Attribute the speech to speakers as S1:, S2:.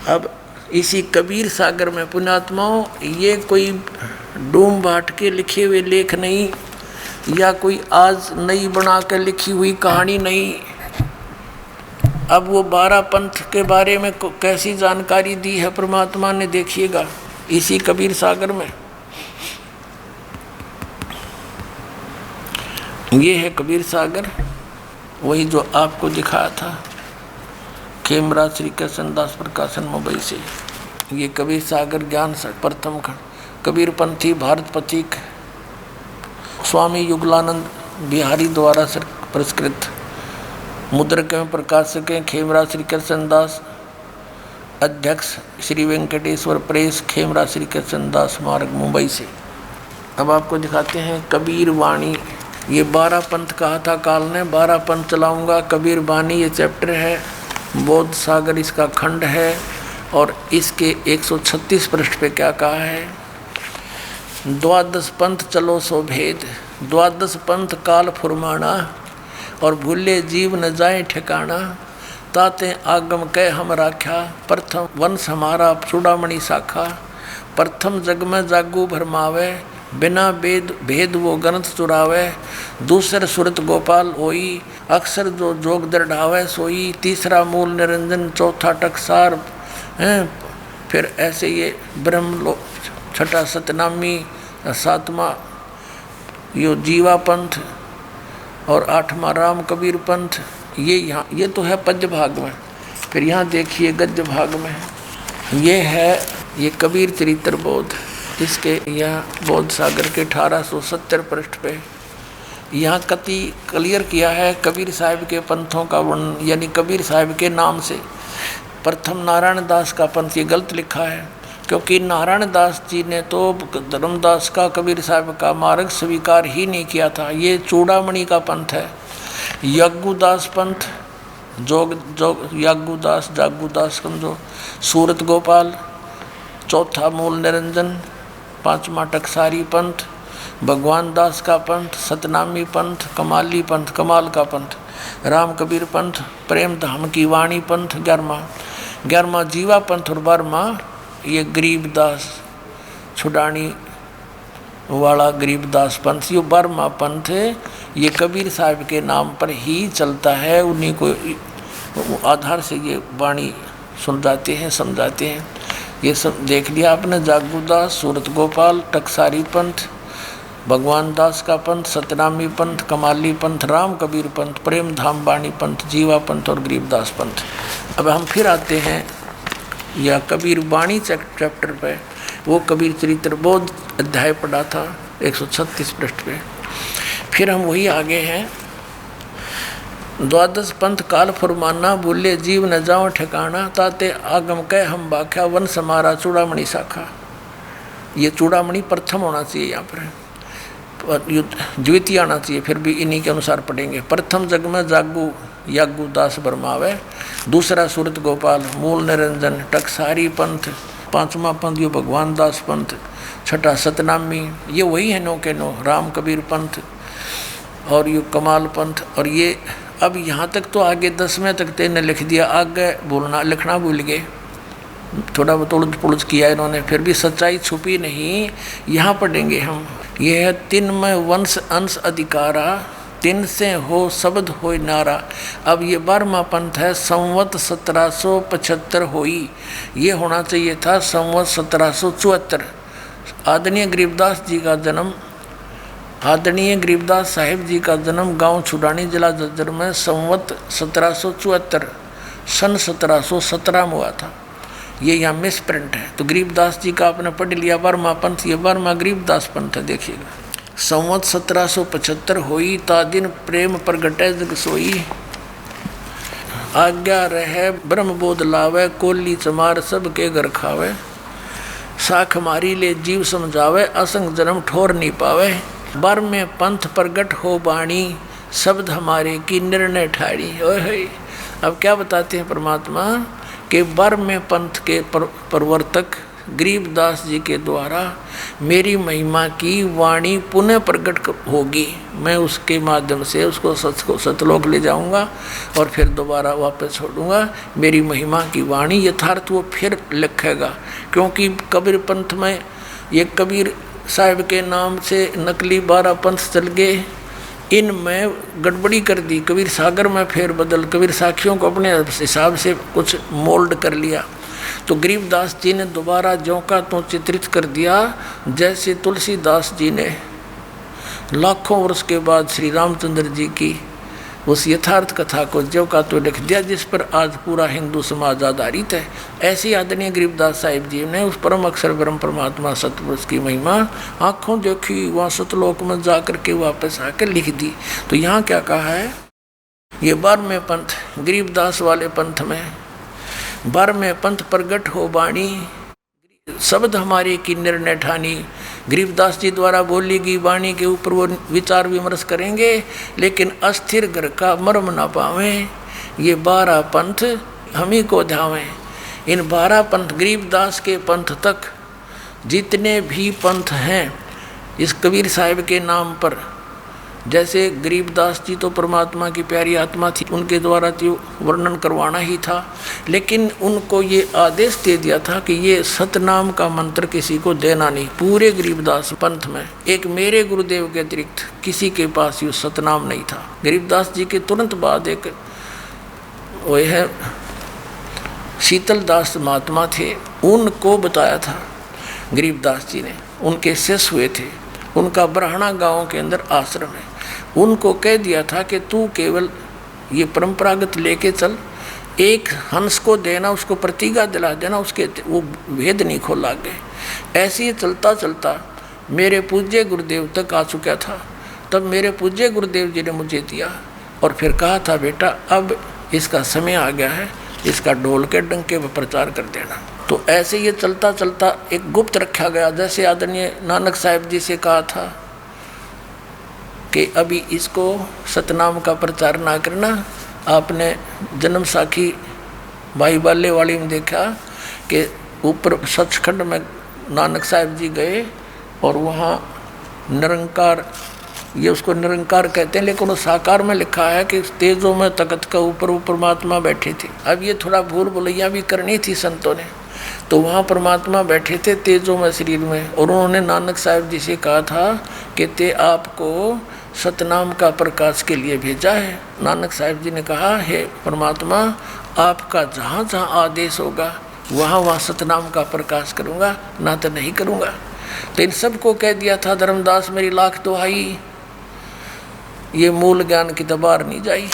S1: अब इसी कबीर सागर में पुण्यात्माओं, ये कोई डूम बाट के लिखे हुए लेख नहीं, या कोई आज नई बना कर लिखी हुई कहानी नहीं। अब वो 12 पंथ के बारे में कैसी जानकारी दी है परमात्मा ने, देखिएगा इसी कबीर सागर में। ये है कबीर सागर, वही जो आपको दिखाया था खेमराज श्री कृष्णदास प्रकाशन मुंबई से। ये कबीर सागर ज्ञान प्रथम खंड, कबीर पंथी भारत पथिक, स्वामी युगलानंद बिहारी द्वारा पुरस्कृत, मुद्रक एवं प्रकाशक हैं खेमराज श्री कृष्णदास, अध्यक्ष श्री वेंकटेश्वर प्रेस, खेमराज श्री कृष्णदास मार्ग मुंबई से। अब आपको दिखाते हैं कबीर वाणी। ये 12 पंथ कहा था काल ने, 12 पंथ चलाऊंगा। कबीर वाणी ये चैप्टर है, बौद्ध सागर इसका खंड है, और इसके 136 पृष्ठ पे क्या कहा है, द्वादश पंथ चलो सो भेद, द्वादश पंथ काल फुरमाना, और भूले जीव न जाए ठिकाना, ताते आगम कह हम राख्या, प्रथम वंश हमारा चूड़ामणि शाखा, प्रथम जग में जागू भरमावे, बिना भेद वो ग्रंथ चुरावे, दूसर सुरत गोपाल होई, अक्षर जो जोग दृढ़ावे सोई, तीसरा मूल निरंजन, चौथा टकसार हैं, फिर ऐसे ये ब्रह्म, छठा सतनामी, सातवां यो जीवा पंथ, और 8वां राम कबीर पंथ। ये यहाँ, ये तो है पद्य भाग में। फिर यहाँ देखिए गद्य भाग में, ये है ये कबीर चरित्र बोध, इसके यहाँ बौद्ध सागर के 1870 पृष्ठ पे यहाँ कति क्लियर किया है कबीर साहिब के पंथों का वर्णन, यानी कबीर साहिब के नाम से। प्रथम नारायण दास का पंथ, ये गलत लिखा है, क्योंकि नारायण दास जी ने तो धर्मदास का कबीर साहिब का मार्ग स्वीकार ही नहीं किया था। ये चूड़ामणि का पंथ है। यज्ञुदास पंथ, यज्ञुदास जागुदास समझो, सूरत गोपाल, चौथा मूल निरंजन, 5वां टकसारी पंथ, भगवान दास का पंथ, सतनामी पंथ, कमाली पंथ, कमाल का पंथ, राम कबीर पंथ, प्रेम धाम की वाणी पंथ, 11वां जीवा पंथ, और 12वां ये गरीबदास छुड़ानी वाला गरीबदास पंथ। ये 12वां पंथ ये कबीर साहिब के नाम पर ही चलता है, उन्हीं को आधार से ये वाणी सुलझाते हैं, समझाते हैं। ये सब देख लिया आपने, जागुदास, सूरत गोपाल, टकसारी पंथ, भगवान दास का पंथ, सतनामी पंथ, कमाली पंथ, राम कबीर पंथ, प्रेम धाम वाणी पंथ, जीवा पंथ और गरीबदास पंथ। अब हम फिर आते हैं या कबीर वाणी चैप्टर पे, वो कबीर चरित्र बोध अध्याय पढ़ा था 136 पृष्ठ पे। फिर हम वही आगे हैं, द्वादश पंथ काल फुरमाना, भूले जीव न जाओ ठिकाना, ताते आगम कह हम बाख्या, वंश हमारा चूड़ामणि शाखा। ये चूड़ामणि प्रथम होना चाहिए, यहाँ पर द्वितीय आना चाहिए, फिर भी इन्हीं के अनुसार पढ़ेंगे। प्रथम जग में जागू यागू दास बरमावे, दूसरा सूरत गोपाल, मूल निरंजन, टकसारी पंथ, 5वां पंथ यो भगवान दास पंथ, छठा सतनामी, ये वही है नो के नो, राम कबीर पंथ और ये कमाल पंथ। और ये अब यहाँ तक तो आगे 10वें तक तेने लिख दिया, आगे बोलना लिखना भूल गए, थोड़ा बहुत उलझ पुलझ किया इन्होंने, फिर भी सच्चाई छुपी नहीं। यहाँ पढ़ेंगे हम, ये है 3 में वंश अंश अधिकारा, 3 से हो शब्द हो नारा। अब ये 12वां पंथ है, संवत 1775 होई, ये होना चाहिए था संवत 1774। आदरणीय गरीबदास जी का जन्म, आदरणीय गरीबदास साहिब जी का जन्म गांव छुड़ानी जिला झज्जर में संवत 1774 सन 1717 में हुआ था। ये यहाँ मिस प्रिंट है, तो गरीबदास जी का आपने पढ़ लिया 12वां पंथ, ये 12वां गरीबदास पंथ है। देखिएगा, संवत 1775 होई, ता दिन प्रेम प्रगटे जग सोई, आज्ञा रहे ब्रह्मबोध लावे, कोली चमार सबके घर खावे, साख मारी ले जीव समझावे, असंग जन्म ठोर नहीं पावे, बर में पंथ प्रगट हो बाणी, शब्द हमारे की निर्णय ठाड़ी। ओहे, अब क्या बताते हैं परमात्मा के बर में पंथ के प्रवर्तक गरीबदास जी के द्वारा मेरी महिमा की वाणी पुनः प्रकट होगी। मैं उसके माध्यम से उसको सतलोक ले जाऊंगा और फिर दोबारा वापस छोड़ूंगा। मेरी महिमा की वाणी यथार्थ वो फिर लिखेगा, क्योंकि कबीर पंथ में ये कबीर साहिब के नाम से नकली 12 पंथ चल गए, इनमें गड़बड़ी कर दी। कबीर सागर में फेर बदल, कबीर साखियों को अपने हिसाब से कुछ मोल्ड कर लिया। तो गरीबदास जी ने दोबारा ज्यों का त्यों चित्रित कर दिया, जैसे तुलसीदास जी ने लाखों वर्ष के बाद श्री रामचंद्र जी की उस यथार्थ कथा को ज्यों का त्यों लिख दिया, जिस पर आज पूरा हिंदू समाज आधारित है। ऐसी आदरणीय गरीबदास साहिब जी ने उस परम अक्षर ब्रह्म परमात्मा सतपुरुष की महिमा आँखों देखी, वहाँ सतलोक में जा करके वापस आकर लिख दी। तो यहाँ क्या कहा है, ये 12वें पंथ गरीबदास वाले पंथ में 12वें पंथ प्रगट हो बाणी, शब्द हमारे की निर्णय ठानी। गरीबदास जी द्वारा बोली गई वाणी के ऊपर वो विचार विमर्श करेंगे, लेकिन अस्थिर घर का मर्म ना पावें। ये 12 पंथ हम ही को ध्यावें। इन 12 पंथ गरीबदास के पंथ तक जितने भी पंथ हैं इस कबीर साहिब के नाम पर, जैसे गरीबदास जी तो परमात्मा की प्यारी आत्मा थी, उनके द्वारा तो वर्णन करवाना ही था, लेकिन उनको ये आदेश दे दिया था कि ये सतनाम का मंत्र किसी को देना नहीं। पूरे गरीबदास पंथ में एक मेरे गुरुदेव के अतिरिक्त किसी के पास ये सतनाम नहीं था। गरीबदास जी के तुरंत बाद एक वो है शीतलदास महात्मा थे, उनको बताया था गरीबदास जी ने, उनके शिष्य हुए थे, उनका ब्राह्मणा गांव के अंदर आश्रम है। उनको कह दिया था कि तू केवल ये परंपरागत लेके चल, एक हंस को देना, उसको प्रतिज्ञा दिला देना, उसके वो भेद नहीं खोला गए। ऐसे ही चलता चलता मेरे पूज्य गुरुदेव तक आ चुका था। तब मेरे पूज्य गुरुदेव जी ने मुझे दिया और फिर कहा था, बेटा अब इसका समय आ गया है, इसका ढोल के डंके पर प्रचार कर देना। तो ऐसे ये चलता चलता एक गुप्त रखा गया। जैसे आदरणीय नानक साहिब जी से कहा था कि अभी इसको सतनाम का प्रचार ना करना। आपने जन्म साखी भाई बाले वाली में देखा कि ऊपर सचखंड में नानक साहिब जी गए और वहाँ निरंकार, ये उसको निरंकार कहते हैं, लेकिन वो साकार में लिखा है कि तेजों में तख्त का ऊपर परमात्मा बैठे थे। अब ये थोड़ा भूल भुलैया भी करनी थी संतों ने, तो वहाँ परमात्मा बैठे थे तेजों में शरीर में, और उन्होंने नानक साहिब जी से कहा था कि ते आपको सतनाम का प्रकाश के लिए भेजा है। नानक साहिब जी ने कहा, हे परमात्मा आपका जहाँ जहाँ आदेश होगा वहाँ वहाँ सतनाम का प्रकाश करूँगा, ना तो नहीं करूँगा। तो इन सबको कह दिया था धर्मदास मेरी लाख दुहाई, ये मूल ज्ञान की दबार नहीं जाई।